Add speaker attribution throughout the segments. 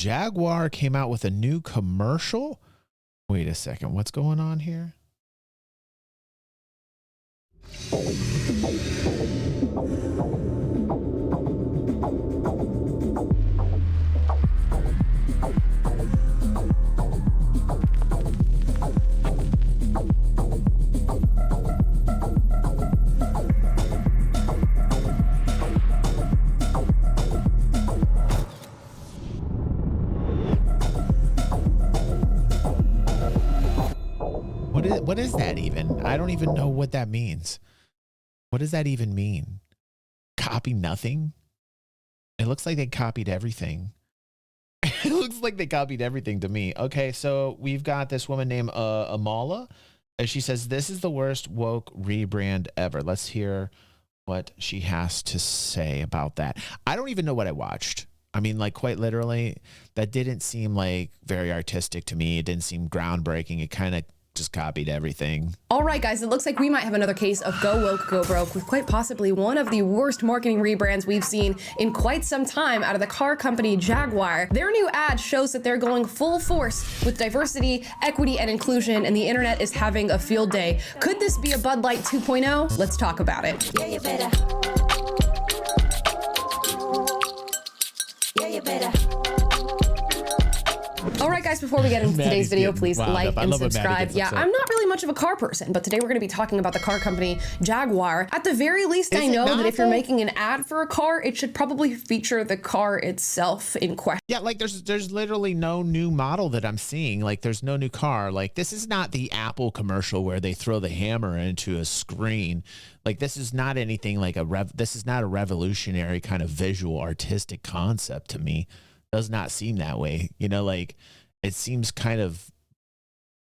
Speaker 1: Jaguar came out with a new commercial. Wait a second. What's going on here? What is that even? I don't even know what that means. What does that even mean? Copy nothing? It looks like they copied everything. It looks like they copied everything to me. Okay, so we've got this woman named Amala. And she says, this is the worst woke rebrand ever. Let's hear what she has to say about that. I don't even know what I watched. I mean, like, quite literally, that didn't seem like very artistic to me. It didn't seem groundbreaking. It kind of just copied everything.
Speaker 2: All right, guys, it looks like we might have another case of go woke, go broke with quite possibly one of the worst marketing rebrands we've seen in quite some time out of the car company Jaguar. Their new ad shows that they're going full force with diversity, equity, and inclusion, and the internet is having a field day. Could this be a Bud Light 2.0? Let's talk about it.
Speaker 3: Yeah, you better. Yeah, you better.
Speaker 2: All right, guys, before we get into today's video, please like and subscribe. Yeah, I'm not really much of a car person, but today we're going to be talking about the car company Jaguar. At the very least, I know that if you're making an ad for a car, it should probably feature the car itself in question.
Speaker 1: Yeah, like there's literally no new model that I'm seeing. Like there's no new car. Like this is not the Apple commercial where they throw the hammer into a screen. Like this is not anything like this is not a revolutionary kind of visual artistic concept to me. Does not seem that way. You know, like it seems kind of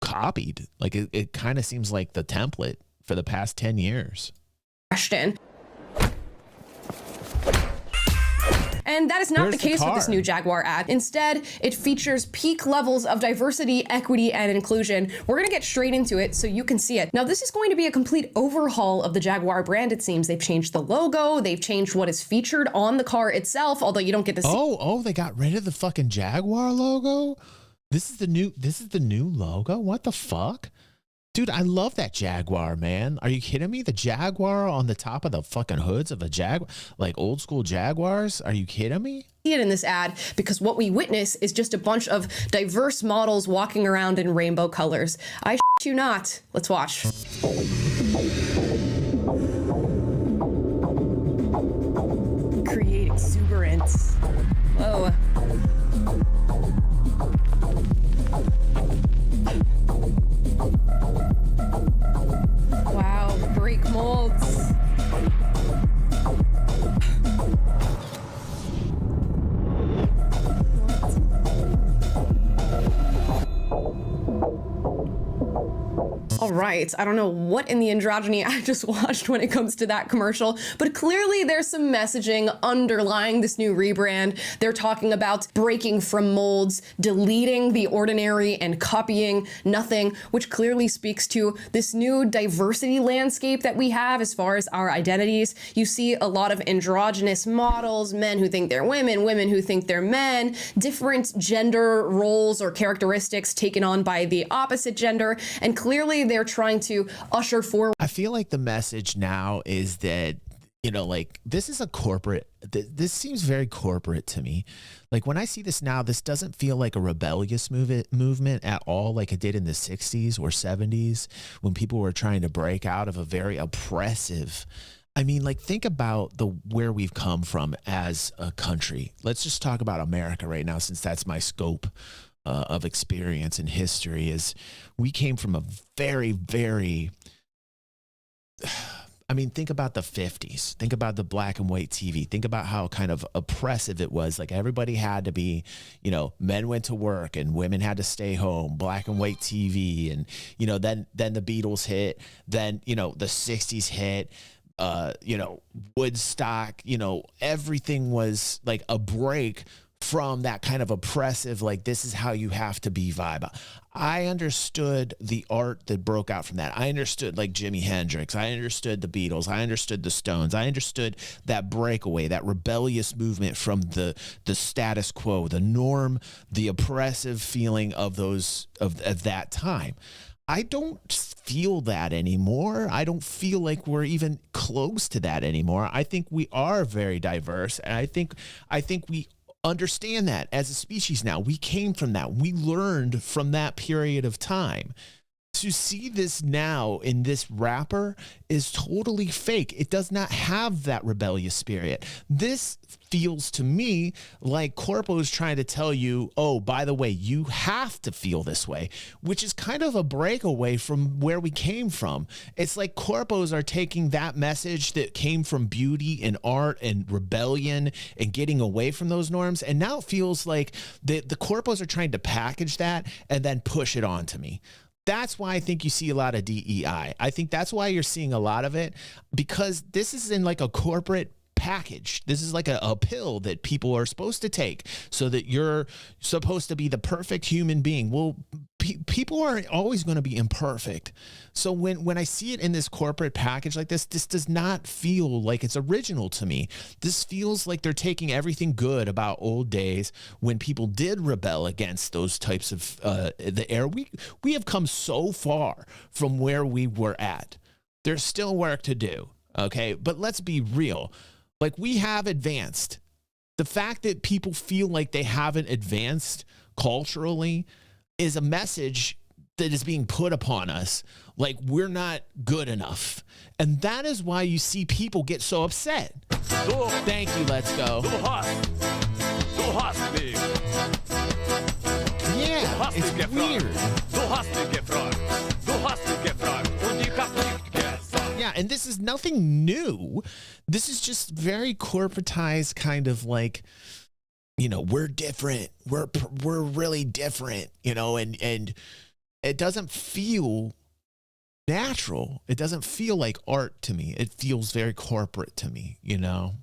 Speaker 1: copied. Like it kind of seems like the template for the past 10 years.
Speaker 2: And that is not the case with this new Jaguar ad. Instead, it features peak levels of diversity, equity, and inclusion. We're gonna get straight into it so you can see it. Now, this is going to be a complete overhaul of the Jaguar brand, it seems. They've changed the logo, they've changed what is featured on the car itself, although you don't get to see.
Speaker 1: Oh, they got rid of the fucking Jaguar logo? This is the new logo? What the fuck? Dude, I love that Jaguar, man. Are you kidding me? The Jaguar on the top of the fucking hoods of a Jaguar, like old school Jaguars. Are you kidding me?
Speaker 2: It in this ad because what we witness is just a bunch of diverse models walking around in rainbow colors. I shit you not. Let's watch. Create exuberance. Whoa. Wow, break molds. All right, I don't know what in the androgyny I just watched when it comes to that commercial, but clearly there's some messaging underlying this new rebrand. They're talking about breaking from molds, deleting the ordinary, and copying nothing, which clearly speaks to this new diversity landscape that we have as far as our identities. You see a lot of androgynous models, men who think they're women, women who think they're men, different gender roles or characteristics taken on by the opposite gender, and clearly they're trying to usher forward.
Speaker 1: I feel like the message now is that, you know, like this is a corporate, this seems very corporate to me. Like when I see this now, this doesn't feel like a rebellious movement at all, like it did in the 60s or 70s when people were trying to break out of a very oppressive. I mean, like, think about where we've come from as a country. Let's just talk about America right now, since that's my scope of experience and history. Is we came from a very, very, I mean, think about the 50s. Think about the black and white TV. Think about how kind of oppressive it was. Like everybody had to be, you know, men went to work and women had to stay home, black and white TV. And, you know, then the Beatles hit, then, you know, the 60s hit, you know, Woodstock, you know, everything was like a break from that kind of oppressive, like, this is how you have to be vibe. I understood the art that broke out from that. I understood like Jimi Hendrix. I understood the Beatles. I understood the Stones. I understood that breakaway, that rebellious movement from the status quo, the norm, the oppressive feeling of those of that time. I don't feel that anymore. I don't feel like we're even close to that anymore. I think we are very diverse, and I think we understand that as a species now. We came from that. We learned from that period of time. To see this now in this rapper is totally fake. It does not have that rebellious spirit. This feels to me like Corpo's trying to tell you, oh, by the way, you have to feel this way, which is kind of a breakaway from where we came from. It's like Corpos are taking that message that came from beauty and art and rebellion and getting away from those norms, and now it feels like the Corpos are trying to package that and then push it on to me. That's why I think you see a lot of DEI. I think that's why you're seeing a lot of it, because this is in like a corporate package. This is like a pill that people are supposed to take so that you're supposed to be the perfect human being. Well, people are always going to be imperfect. So when I see it in this corporate package like this does not feel like it's original to me. This feels like they're taking everything good about old days when people did rebel against those types of the era. We have come so far from where we were at. There's still work to do. Okay. But let's be real. Like, we have advanced. The fact that people feel like they haven't advanced culturally is a message that is being put upon us, like we're not good enough. And that is why you see people get so upset. Thank you, let's go. Yeah, it's weird. Yeah, and this is nothing new. This is just very corporatized, kind of like, you know, we're different. We're really different, you know, and it doesn't feel natural. It doesn't feel like art to me. It feels very corporate to me, you know.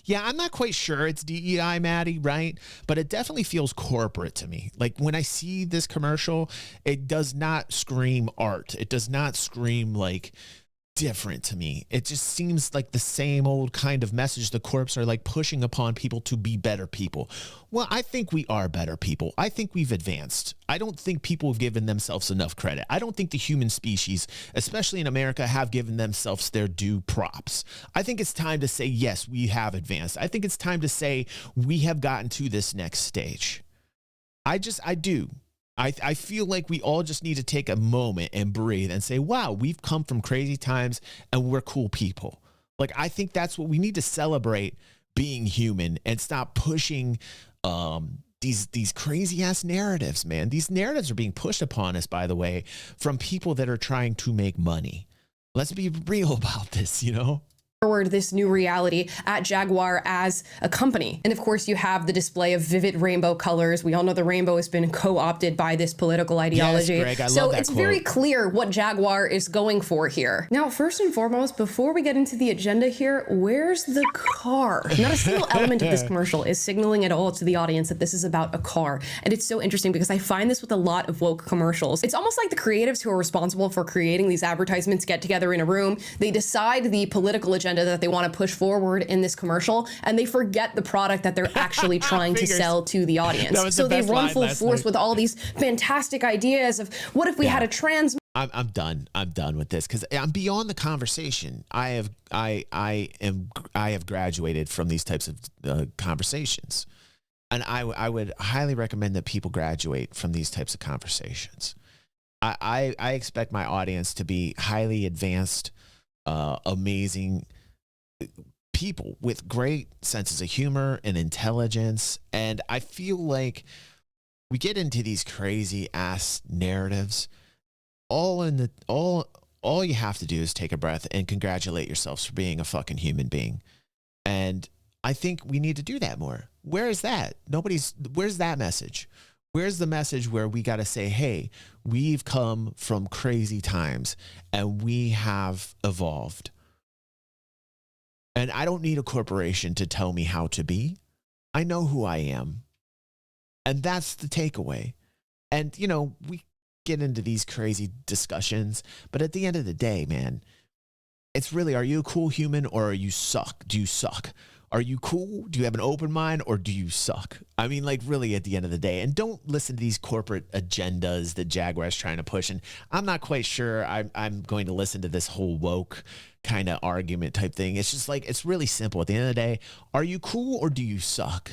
Speaker 1: Yeah, I'm not quite sure it's DEI, Maddie, right? But it definitely feels corporate to me. Like, when I see this commercial, it does not scream art. It does not scream like different to me. It just seems like the same old kind of message the corps are like pushing upon people to be better people. Well, I think we are better people. I think we've advanced. I don't think people have given themselves enough credit. I don't think the human species, especially in America, have given themselves their due props. I think it's time to say, yes, we have advanced. I think it's time to say we have gotten to this next stage. I do. I feel like we all just need to take a moment and breathe and say, wow, we've come from crazy times and we're cool people. Like, I think that's what we need to celebrate, being human, and stop pushing these crazy ass narratives, man. These narratives are being pushed upon us, by the way, from people that are trying to make money. Let's be real about this, you know?
Speaker 2: Forward this new reality at Jaguar as a company. And of course, you have the display of vivid rainbow colors. We all know the rainbow has been co-opted by this political ideology.
Speaker 1: Yes, Greg, I
Speaker 2: so
Speaker 1: love that
Speaker 2: it's
Speaker 1: quote.
Speaker 2: very clear what Jaguar is going for here. Now, first and foremost, before we get into the agenda here, where's the car? Not a single element of this commercial is signaling at all to the audience that this is about a car. And it's so interesting because I find this with a lot of woke commercials. It's almost like the creatives who are responsible for creating these advertisements get together in a room. They decide the political agenda that they want to push forward in this commercial, and they forget the product that they're actually trying to sell to the audience. So they run full force with all these fantastic ideas of what if we had a trans.
Speaker 1: I'm done. I'm done with this because I'm beyond the conversation. I have graduated from these types of conversations, and I would highly recommend that people graduate from these types of conversations. I expect my audience to be highly advanced, amazing people with great senses of humor and intelligence. And I feel like we get into these crazy ass narratives. All you have to do is take a breath and congratulate yourselves for being a fucking human being. And I think we need to do that more. Where is that? Where's that message? Where's the message where we got to say, hey, we've come from crazy times and we have evolved. And I don't need a corporation to tell me how to be. I know who I am. And that's the takeaway. And, you know, we get into these crazy discussions, but at the end of the day, man, it's really, are you a cool human or are you suck? Do you suck? Are you cool? Do you have an open mind or do you suck? I mean, like, really at the end of the day. And don't listen to these corporate agendas that Jaguar is trying to push. And I'm not quite sure I'm going to listen to this whole woke kind of argument type thing. It's just like, it's really simple. At the end of the day, are you cool or do you suck?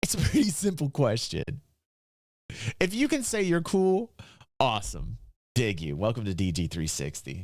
Speaker 1: It's a pretty simple question. If you can say you're cool, awesome. Dig you. Welcome to DG360.